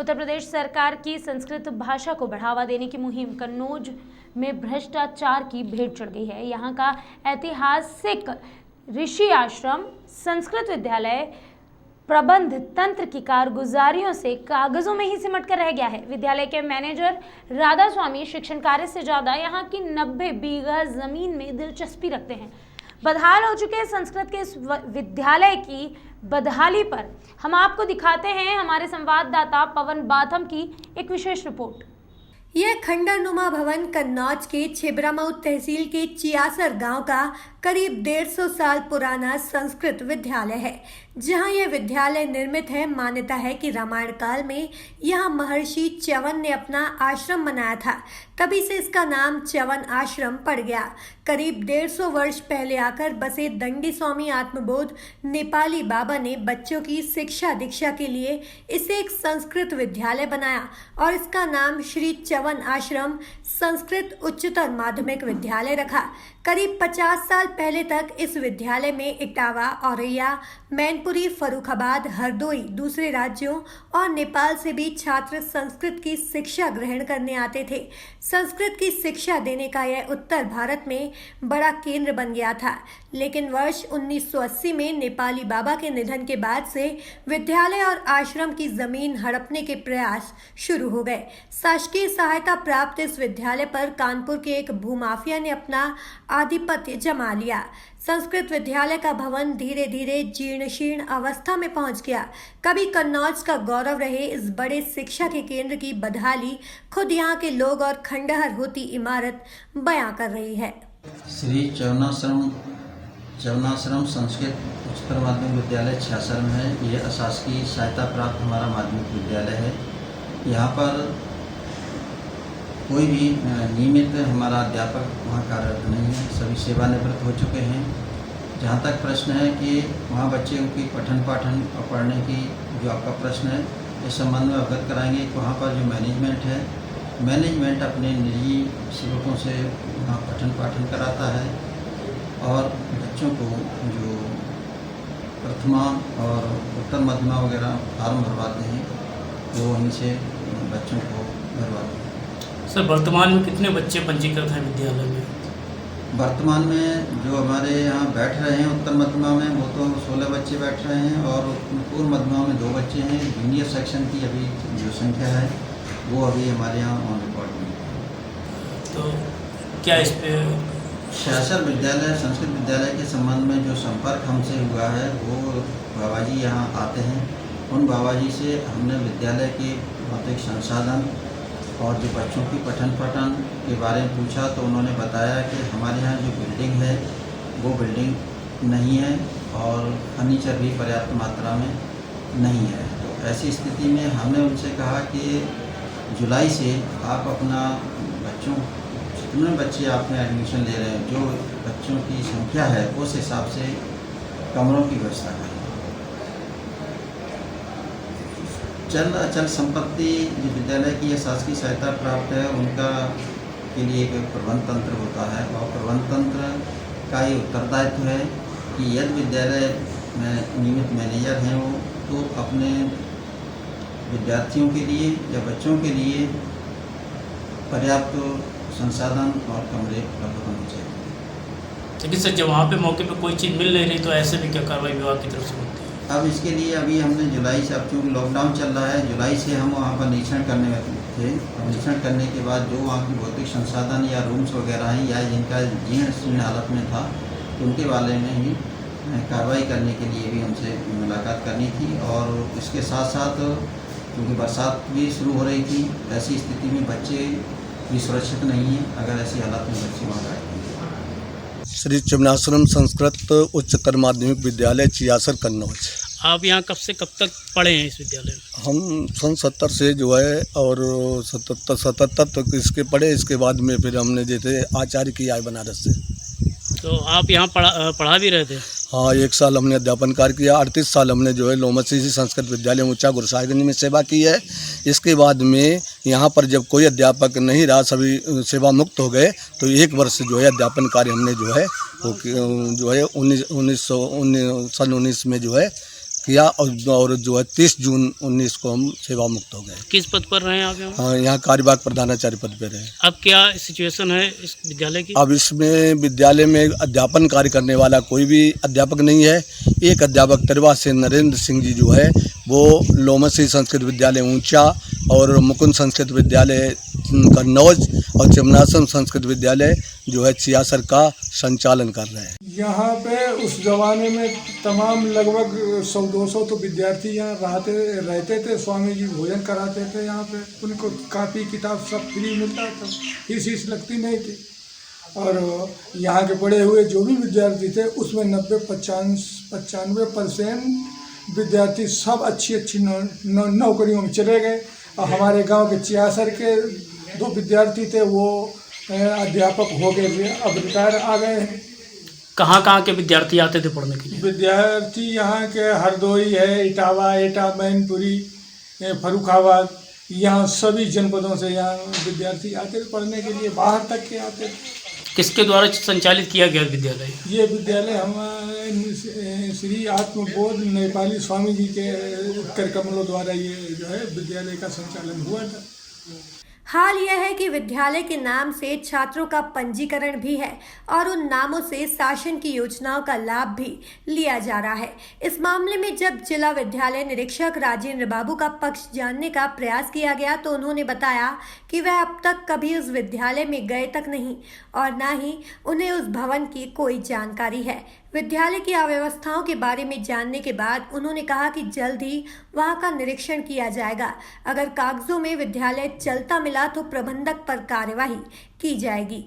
उत्तर प्रदेश सरकार की संस्कृत भाषा को बढ़ावा देने की मुहिम कन्नौज में भ्रष्टाचार की भेंट चढ़ गई है। यहाँ का ऐतिहासिक ऋषि आश्रम संस्कृत विद्यालय प्रबंध तंत्र की कारगुजारियों से कागजों में ही सिमट कर रह गया है। विद्यालय के मैनेजर राधा स्वामी शिक्षण कार्य से ज्यादा यहाँ की 90 बीघा जमीन में दिलचस्पी रखते हैं। बदहाल हो चुके संस्कृत के इस विद्यालय की बदहाली पर हम आपको दिखाते हैं हमारे संवाददाता पवन बाथम की एक विशेष रिपोर्ट। यह खंडरनुमा भवन कन्नौज के छिबरामऊ तहसील के चियासर गांव का करीब 150 साल पुराना संस्कृत विद्यालय है। जहां यह विद्यालय निर्मित है, मान्यता है कि रामायण काल में यहां महर्षि च्यवन ने अपना आश्रम बनाया था, तभी से इसका नाम च्यवन आश्रम पड़ गया। करीब 150 वर्ष पहले आकर बसे दंडी स्वामी आत्मबोध नेपाली बाबा ने बच्चों की शिक्षा दीक्षा के लिए इसे एक संस्कृत विद्यालय बनाया और इसका नाम श्री च्यवन आश्रम संस्कृत उच्चतर माध्यमिक विद्यालय रखा। करीब 50 साल पहले तक इस विद्यालय में इटावा, औरैया, मैनपुरी, फर्रुखाबाद, हरदोई, दूसरे राज्यों और नेपाल से भी छात्र संस्कृत की शिक्षा ग्रहण करने आते थे। संस्कृत की शिक्षा देने का यह उत्तर भारत में बड़ा केंद्र बन गया था, लेकिन वर्ष 1980 में नेपाली बाबा के निधन के बाद से विद्यालय और आश्रम की जमीन हड़पने के प्रयास शुरू हो गए। शासकीय सहायता प्राप्त इस विद्यालय पर कानपुर के एक भूमाफिया ने अपना आधिपत्य जमा लिया। संस्कृत विद्यालय का भवन धीरे धीरे जीर्ण शीर्ण अवस्था में पहुंच गया। कभी कन्नौज का गौरव रहे इस बड़े शिक्षा के केंद्र की बदहाली खुद यहाँ के लोग और खंडहर होती इमारत बयां कर रही है। श्री च्यवनाश्रम संस्कृत उच्चतर माध्यमिक विद्यालय छियासर में है। यह अशासकीय सहायता प्राप्त हमारा माध्यमिक विद्यालय है। यहाँ पर कोई भी नियमित हमारा अध्यापक वहाँ कार्यरत नहीं है, सभी सेवानिवृत्त हो चुके हैं। जहाँ तक प्रश्न है कि वहाँ बच्चों की पठन पाठन और पढ़ने की जो आपका प्रश्न है, इस संबंध में अवगत कराएंगे कि वहाँ पर जो मैनेजमेंट है, मैनेजमेंट अपने निजी सेवकों से वहाँ पठन पाठन कराता है और बच्चों को जो प्रथमा और उत्तर मध्यमा वगैरह फॉर्म भरवाते हैं वो वहीं से बच्चों को भरवाते हैं। सर, वर्तमान में कितने बच्चे पंजीकृत हैं विद्यालय में? वर्तमान में जो हमारे यहाँ बैठ रहे हैं उत्तर मध्यमा में वो तो 16 बच्चे बैठ रहे हैं और पूर्व मध्यमा में 2 बच्चे हैं। जूनियर सेक्शन की अभी जो संख्या है वो अभी हमारे यहाँ ऑन रिकॉर्ड में है। तो क्या इस पे छियासर विद्यालय संस्कृत विद्यालय के संबंध में जो संपर्क हमसे हुआ है वो बाबा जी यहाँ आते हैं। उन बाबा जी से हमने विद्यालय के भौतिक संसाधन और जो बच्चों की पठन पाठन के बारे में पूछा तो उन्होंने बताया कि हमारे यहाँ जो बिल्डिंग है वो बिल्डिंग नहीं है और फर्नीचर भी पर्याप्त मात्रा में नहीं है। तो ऐसी स्थिति में हमने उनसे कहा कि जुलाई से आप अपना बच्चों जितने बच्चे आपने एडमिशन ले रहे हैं, जो बच्चों की संख्या है उस हिसाब से कमरों की व्यवस्था करें। अचल संपत्ति जो विद्यालय की शासकीय सहायता प्राप्त है उनका के लिए एक प्रबंध तंत्र होता है और प्रबंध तंत्र का ये उत्तरदायित्व है कि यदि विद्यालय में नियमित मैनेजर हैं वो तो अपने विद्यार्थियों के लिए या बच्चों के लिए पर्याप्त संसाधन और कमरे उपलब्ध होने चाहिए। लेकिन सर, जब वहाँ पे मौके पे कोई चीज़ मिल नहीं रही तो ऐसे भी क्या कार्रवाई विभाग की तरफ से होती है? अब इसके लिए अभी हमने जुलाई से, अब चूँकि लॉकडाउन चल रहा है, जुलाई से हम वहाँ पर निरीक्षण करने में थे। निरीक्षण करने के बाद जो वहाँ की भौतिक संसाधन या रूम्स वगैरह हैं या जिनका जीर्ण शीर्ण हालत में था उनके बारे में ही कार्रवाई करने के लिए भी हमसे मुलाकात करनी थी। और इसके साथ साथ क्योंकि बरसात भी शुरू हो रही थी, ऐसी स्थिति में बच्चे भी सुरक्षित नहीं हैं अगर ऐसी हालत में बच्चे वहाँ बैठे। श्री च्यवनाश्रम संस्कृत उच्चतर माध्यमिक विद्यालय चियासर कन्नौज। आप यहाँ कब से कब तक पढ़े हैं इस विद्यालय में? हम सन 70 से जो है और 77 तक इसके पढ़े। इसके बाद में फिर हमने जैसे आचार्य किया है बनारस से। तो आप यहाँ पढ़ा भी रहे थे? हाँ, 1 साल हमने अध्यापन कार्य किया। 38 साल हमने जो है लोमसी संस्कृत विद्यालय ऊंचा गुरसाहिबगंज में सेवा की है। इसके बाद में यहाँ पर जब कोई अध्यापक नहीं रहा, सभी सेवा मुक्त हो गए, तो 1 वर्ष जो है अध्यापन कार्य हमने जो है वो सन 19 में जो है किया और जो है 30 जून 19 को हम सेवा मुक्त हो गए। किस पद पर रहे आप यहाँ? हाँ, यहाँ कार्यवाहक प्रधानाचार्य पद पे रहे। अब क्या सिचुएशन है इस विद्यालय की? अब इसमें विद्यालय में अध्यापन कार्य करने वाला कोई भी अध्यापक नहीं है। एक अध्यापक तिरवा से नरेंद्र सिंह जी जो है वो लोमसी संस्कृत विद्यालय ऊंचा और मुकुंद संस्कृत विद्यालय कन्नौज और चिमनासम संस्कृत विद्यालय जो है चियासर का संचालन कर रहे हैं। यहाँ पे उस ज़माने में तमाम लगभग 100-200 तो विद्यार्थी यहाँ रहते थे। स्वामी जी भोजन कराते थे यहाँ पे, उनको कापी किताब सब फ्री मिलता था, फीस लगती नहीं थी। और यहाँ के पढ़े हुए जो भी विद्यार्थी थे उसमें 90-95% विद्यार्थी सब अच्छी नौकरियों में चले गए। और हमारे गांव के चियासर के 2 विद्यार्थी थे, वो अध्यापक हो गए, अब रिटायर आ गए हैं। कहाँ के विद्यार्थी आते थे पढ़ने के लिए? विद्यार्थी यहाँ के हरदोई है, इटावा, एटा, मैनपुरी, फर्रुखाबाद, यहाँ सभी जनपदों से यहाँ विद्यार्थी आते थे पढ़ने के लिए, बाहर तक के आते थे। किसके द्वारा संचालित किया गया विद्यालय? ये विद्यालय हमारे श्री आत्मबोध नेपाली स्वामी जी के कर कमलों द्वारा ये जो है विद्यालय का संचालन हुआ था। हाल यह है कि विद्यालय के नाम से छात्रों का पंजीकरण भी है और उन नामों से शासन की योजनाओं का लाभ भी लिया जा रहा है। इस मामले में जब जिला विद्यालय निरीक्षक राजेंद्र बाबू का पक्ष जानने का प्रयास किया गया तो उन्होंने बताया कि वह अब तक कभी उस विद्यालय में गए तक नहीं और न ही उन्हें उस भवन की कोई जानकारी है। विद्यालय की अव्यवस्थाओं के बारे में जानने के बाद उन्होंने कहा कि जल्द ही वहां का निरीक्षण किया जाएगा। अगर कागजों में विद्यालय चलता मिला तो प्रबंधक पर कार्यवाही की जाएगी।